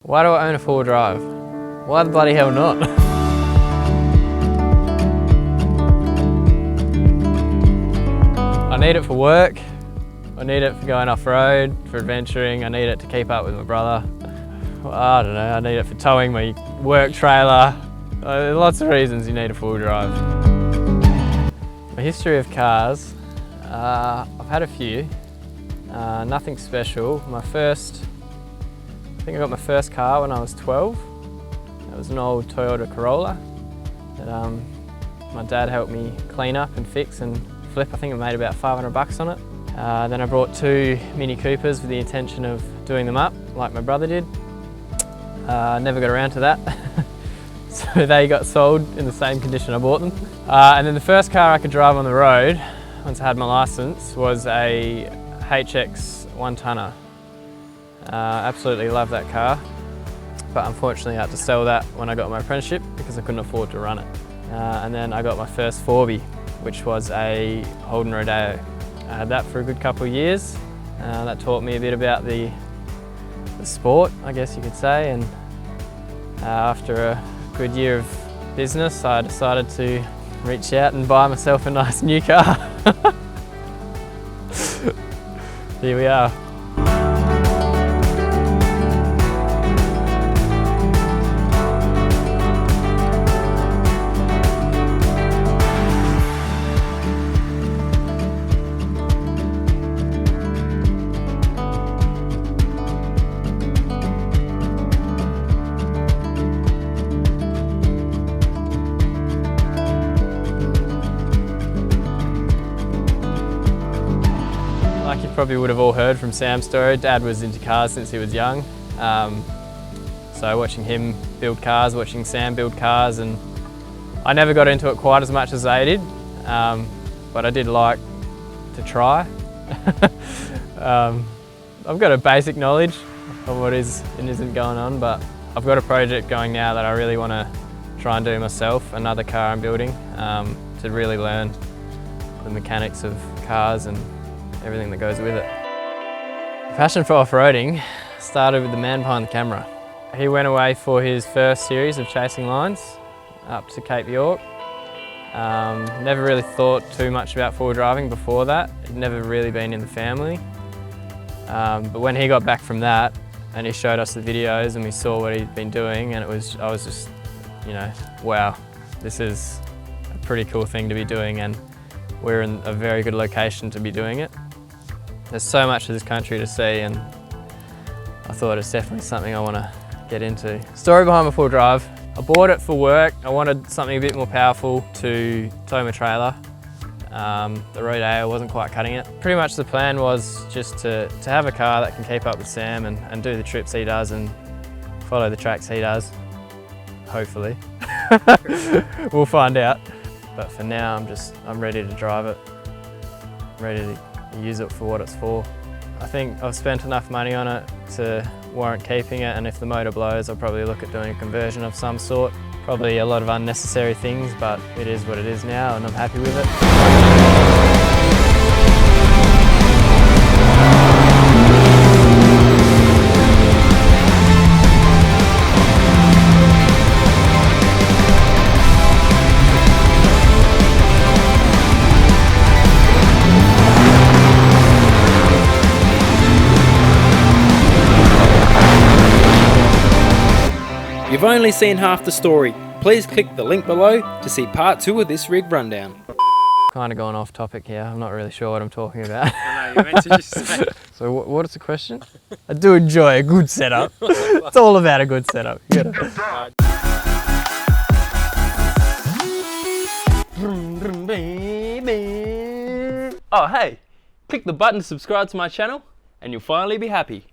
Why do I own a four-wheel drive? Why the bloody hell not? I need it for work, I need it for going off-road, for adventuring, I need it to keep up with my brother. Well, I don't know, I need it for towing my work trailer. Lots of reasons you need a four-wheel drive. My history of cars, I've had a few, nothing special. I think I got my first car when I was 12. It was an old Toyota Corolla that my dad helped me clean up and fix and flip. I think I made about 500 bucks on it. Then I brought two Mini Coopers with the intention of doing them up like my brother did. Never got around to that. So they got sold in the same condition I bought them. And then the first car I could drive on the road, once I had my license, was a HX 1-tonner. Absolutely love that car, but unfortunately I had to sell that when I got my apprenticeship because I couldn't afford to run it. And then I got my first 4B, which was a Holden Rodeo. I had that for a good couple of years. That taught me a bit about the sport, I guess you could say, and after a good year of business I decided to reach out and buy myself a nice new car. Here we are. Like you probably would have all heard from Sam's story, Dad was into cars since he was young. So watching him build cars, watching Sam build cars, and I never got into it quite as much as they did, but I did like to try. I've got a basic knowledge of what is and isn't going on, but I've got a project going now that I really want to try and do myself, another car I'm building, to really learn the mechanics of cars and everything that goes with it. Passion for off-roading started with the man behind the camera. He went away for his first series of chasing lines up to Cape York. Never really thought too much about four-wheel driving before that. It'd never really been in the family. But when he got back from that and he showed us the videos and we saw what he'd been doing, and I was just, you know, wow, this is a pretty cool thing to be doing, and we're in a very good location to be doing it. There's so much of this country to see, and I thought it's definitely something I want to get into. Story behind my four-wheel drive. I bought it for work. I wanted something a bit more powerful to tow my trailer. The Rodeo wasn't quite cutting it. Pretty much the plan was just to have a car that can keep up with Sam and do the trips he does and follow the tracks he does, hopefully. We'll find out. But for now, I'm ready to drive it, ready to use it for what it's for. I think I've spent enough money on it to warrant keeping it, and if the motor blows, I'll probably look at doing a conversion of some sort. Probably a lot of unnecessary things, but it is what it is now, and I'm happy with it. You've only seen half the story. Please click the link below to see part 2 of this rig rundown. Kind of going off topic here, I'm not really sure what I'm talking about. I know, you meant to just say. So what is the question? I do enjoy a good setup. It's all about a good setup. You gotta... Oh hey, click the button to subscribe to my channel and you'll finally be happy.